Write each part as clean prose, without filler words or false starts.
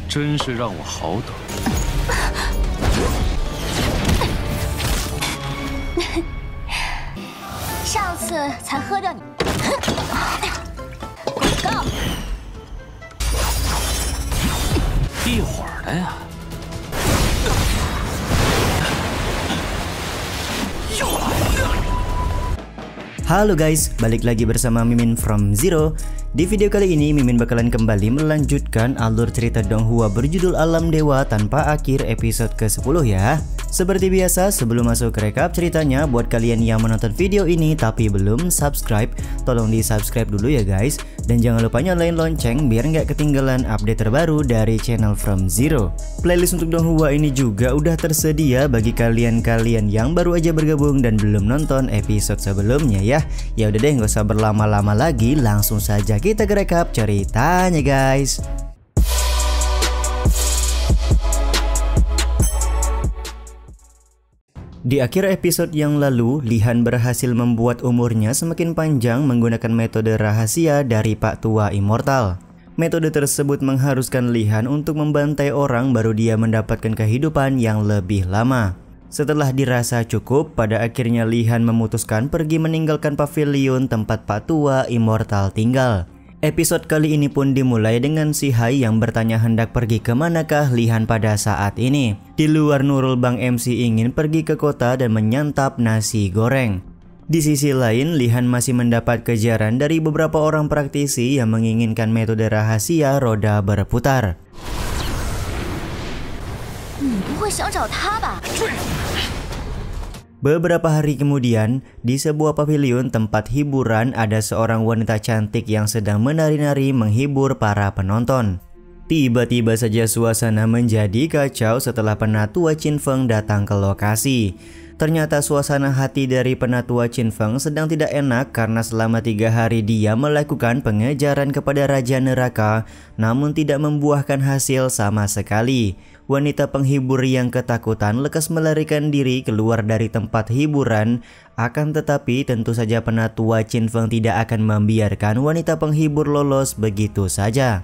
真是让我好等。上次才喝掉你。广告。一会儿的呀。 Halo guys, balik lagi bersama Mimin from Zero. Di video kali ini Mimin bakalan kembali melanjutkan alur cerita Donghua berjudul Alam Dewa Tanpa Akhir episode ke-10 ya. Seperti biasa, sebelum masuk ke rekap ceritanya, buat kalian yang menonton video ini tapi belum subscribe, tolong di subscribe dulu ya guys. Dan jangan lupa nyalain lonceng biar nggak ketinggalan update terbaru dari channel From Zero. Playlist untuk Donghua ini juga udah tersedia bagi kalian-kalian yang baru aja bergabung dan belum nonton episode sebelumnya ya. Ya udah deh, nggak usah berlama-lama lagi, langsung saja kita ke rekap ceritanya guys. Di akhir episode yang lalu, Lihan berhasil membuat umurnya semakin panjang menggunakan metode rahasia dari Pak Tua Immortal. Metode tersebut mengharuskan Lihan untuk membantai orang baru dia mendapatkan kehidupan yang lebih lama. Setelah dirasa cukup, pada akhirnya Lihan memutuskan pergi meninggalkan pavilion tempat Pak Tua Immortal tinggal. Episode kali ini pun dimulai dengan si Hai yang bertanya hendak pergi kemanakah Lihan pada saat ini. Di luar, Nurul Bang MC ingin pergi ke kota dan menyantap nasi goreng. Di sisi lain, Lihan masih mendapat kejaran dari beberapa orang praktisi yang menginginkan metode rahasia roda berputar. Beberapa hari kemudian, di sebuah pavilion tempat hiburan ada seorang wanita cantik yang sedang menari-nari menghibur para penonton. Tiba-tiba saja suasana menjadi kacau setelah penatua Qin Feng datang ke lokasi. Ternyata suasana hati dari penatua Qin Feng sedang tidak enak karena selama 3 hari dia melakukan pengejaran kepada Raja Neraka, namun tidak membuahkan hasil sama sekali. Wanita penghibur yang ketakutan lekas melarikan diri keluar dari tempat hiburan. Akan tetapi tentu saja penatua Qin Feng tidak akan membiarkan wanita penghibur lolos begitu saja.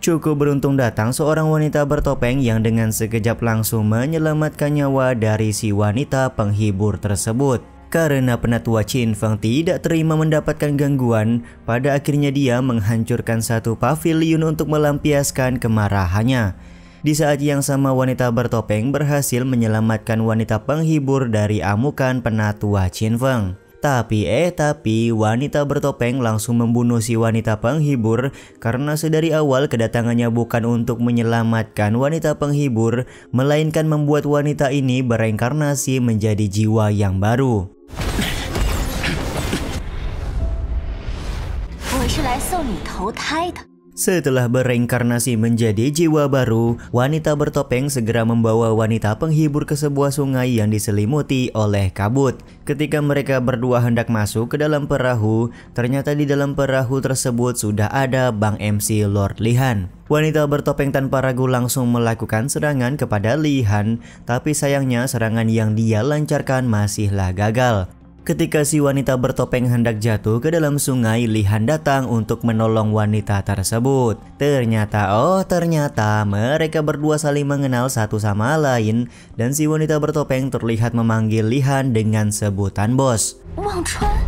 Cukup beruntung datang seorang wanita bertopeng yang dengan sekejap langsung menyelamatkan nyawa dari si wanita penghibur tersebut. Karena penatua Qin Feng tidak terima mendapatkan gangguan, pada akhirnya dia menghancurkan satu pavilion untuk melampiaskan kemarahannya. Di saat yang sama, wanita bertopeng berhasil menyelamatkan wanita penghibur dari amukan penatua Qin Feng. Tapi wanita bertopeng langsung membunuh si wanita penghibur karena sedari awal kedatangannya bukan untuk menyelamatkan wanita penghibur, melainkan membuat wanita ini bereinkarnasi menjadi jiwa yang baru. Setelah bereinkarnasi menjadi jiwa baru, wanita bertopeng segera membawa wanita penghibur ke sebuah sungai yang diselimuti oleh kabut. Ketika mereka berdua hendak masuk ke dalam perahu, ternyata di dalam perahu tersebut sudah ada Bang MC Lord Lihan. Wanita bertopeng tanpa ragu langsung melakukan serangan kepada Lihan, tapi sayangnya serangan yang dia lancarkan masihlah gagal. Ketika si wanita bertopeng hendak jatuh ke dalam sungai, Lihan datang untuk menolong wanita tersebut. Ternyata mereka berdua saling mengenal satu sama lain, dan si wanita bertopeng terlihat memanggil Lihan dengan sebutan bos. Wang Chuan.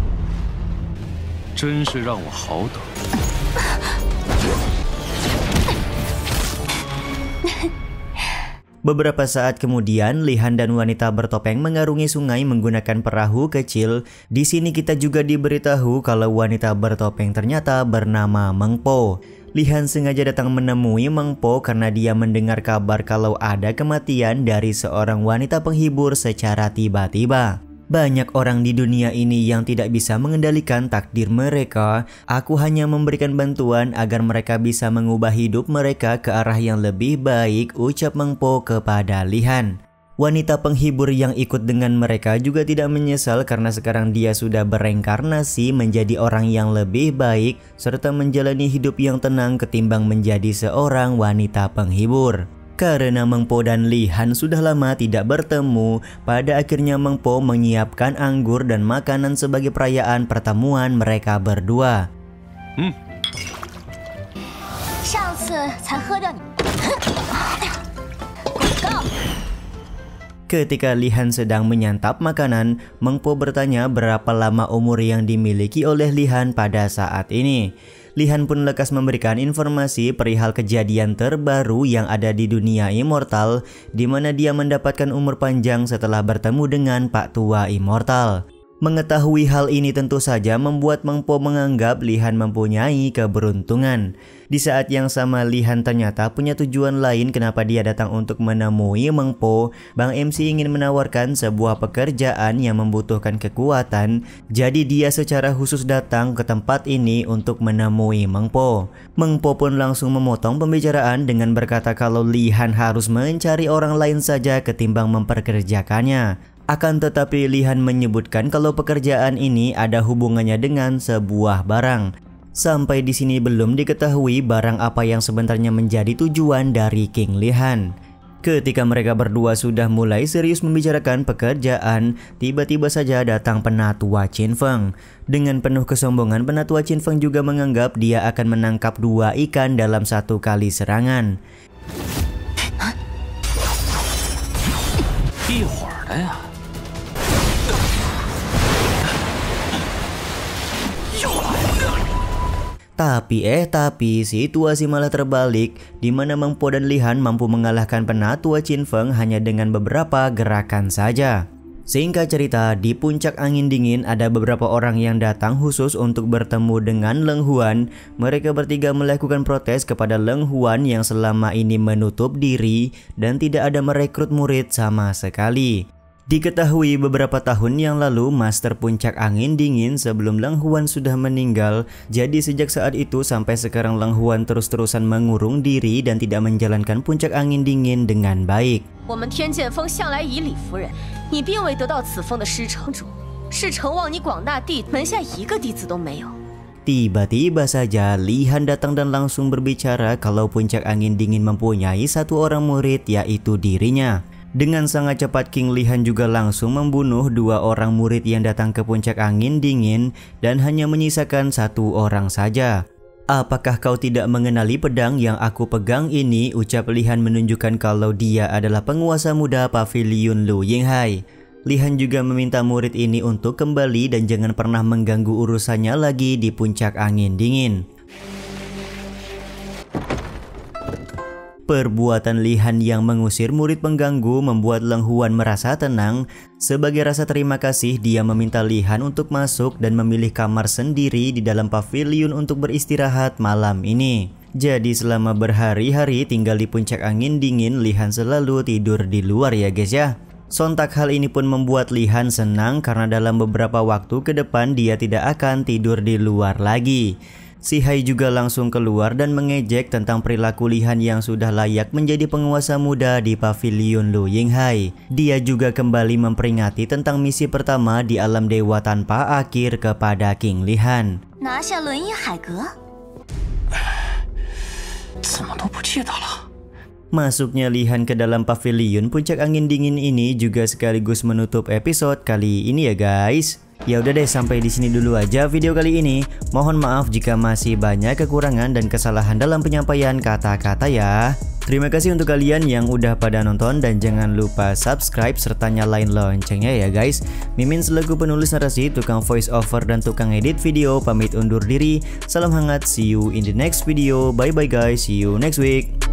Beberapa saat kemudian, Lihan dan wanita bertopeng mengarungi sungai menggunakan perahu kecil. Di sini kita juga diberitahu kalau wanita bertopeng ternyata bernama Meng Po. Lihan sengaja datang menemui Meng Po karena dia mendengar kabar kalau ada kematian dari seorang wanita penghibur secara tiba-tiba. Banyak orang di dunia ini yang tidak bisa mengendalikan takdir mereka. Aku hanya memberikan bantuan agar mereka bisa mengubah hidup mereka ke arah yang lebih baik, ucap Meng Po kepada Lihan. Wanita penghibur yang ikut dengan mereka juga tidak menyesal karena sekarang dia sudah bereinkarnasi menjadi orang yang lebih baik serta menjalani hidup yang tenang ketimbang menjadi seorang wanita penghibur. Karena Meng Po dan Li Han sudah lama tidak bertemu, pada akhirnya Meng Po menyiapkan anggur dan makanan sebagai perayaan pertemuan mereka berdua. 上次才喝掉你。广告。 Ketika Li Han sedang menyantap makanan, Meng Po bertanya berapa lama umur yang dimiliki oleh Li Han pada saat ini. Li Han pun lekas memberikan informasi perihal kejadian terbaru yang ada di dunia immortal, di mana dia mendapatkan umur panjang setelah bertemu dengan Pak Tua Immortal. Mengetahui hal ini tentu saja membuat Meng Po menganggap Li Han mempunyai keberuntungan. Di saat yang sama Li Han ternyata punya tujuan lain kenapa dia datang untuk menemui Meng Po. Bang MC ingin menawarkan sebuah pekerjaan yang membutuhkan kekuatan, jadi dia secara khusus datang ke tempat ini untuk menemui Meng Po. Meng Po pun langsung memotong pembicaraan dengan berkata kalau Li Han harus mencari orang lain saja ketimbang memperkerjakannya. Akan tetapi Li Han menyebutkan kalau pekerjaan ini ada hubungannya dengan sebuah barang. Sampai di sini belum diketahui barang apa yang sebenarnya menjadi tujuan dari King Li Han. Ketika mereka berdua sudah mulai serius membicarakan pekerjaan, tiba-tiba saja datang Penatua Qin Feng. Dengan penuh kesombongan, Penatua Qin Feng juga menganggap dia akan menangkap 2 ikan dalam 1 kali serangan. 一会儿的呀。 Tapi situasi malah terbalik, di mana Meng Po dan Li Han mampu mengalahkan Penatua Qin Feng hanya dengan beberapa gerakan saja. Singkat cerita, di puncak angin dingin ada beberapa orang yang datang khusus untuk bertemu dengan Leng Huan. Mereka bertiga melakukan protes kepada Leng Huan yang selama ini menutup diri dan tidak ada merekrut murid sama sekali. Diketahui beberapa tahun yang lalu Master Puncak Angin Dingin sebelum Leng Huan sudah meninggal. Jadi sejak saat itu sampai sekarang Leng Huan terus-terusan mengurung diri dan tidak menjalankan Puncak Angin Dingin dengan baik. 我们天剑峰向来以礼服人，你并未得到此峰的师承主，是承望你广大弟门下一个弟子都没有。 Tiba-tiba saja Li Han datang dan langsung berbicara kalau Puncak Angin Dingin mempunyai 1 orang murid, yaitu dirinya. Dengan sangat cepat King Li Han juga langsung membunuh 2 orang murid yang datang ke Puncak Angin Dingin dan hanya menyisakan 1 orang saja. Apakah kau tidak mengenali pedang yang aku pegang ini? Ucap Li Han menunjukkan kalau dia adalah penguasa muda Pavilion Lu Yinghai. Li Han juga meminta murid ini untuk kembali dan jangan pernah mengganggu urusannya lagi di Puncak Angin Dingin. Perbuatan Li Han yang mengusir murid pengganggu membuat Leng Huan merasa tenang. Sebagai rasa terima kasih, dia meminta Li Han untuk masuk dan memilih kamar sendiri di dalam pavilion untuk beristirahat malam ini. Jadi selama berhari-hari tinggal di Puncak Angin Dingin, Li Han selalu tidur di luar ya guys ya. Sontak hal ini pun membuat Li Han senang karena dalam beberapa waktu ke depan dia tidak akan tidur di luar lagi. Si Hai juga langsung keluar dan mengejek tentang perilaku Li Han yang sudah layak menjadi penguasa muda di Pavilion Lu Yinghai. Dia juga kembali memperingati tentang misi pertama di alam dewa tanpa akhir kepada King Li Han. 拿下轮椅海阁。怎么都不记得了？ Masuknya Li Han ke dalam pavilion Puncak Angin Dingin ini juga sekaligus menutup episode kali ini ya guys. Ya udah deh, sampai di sini dulu aja video kali ini. Mohon maaf jika masih banyak kekurangan dan kesalahan dalam penyampaian kata-kata ya. Terima kasih untuk kalian yang udah pada nonton dan jangan lupa subscribe serta nyalain loncengnya ya guys. Mimin selaku penulis narasi, tukang voice over dan tukang edit video pamit undur diri. Salam hangat, see you in the next video. Bye bye guys, see you next week.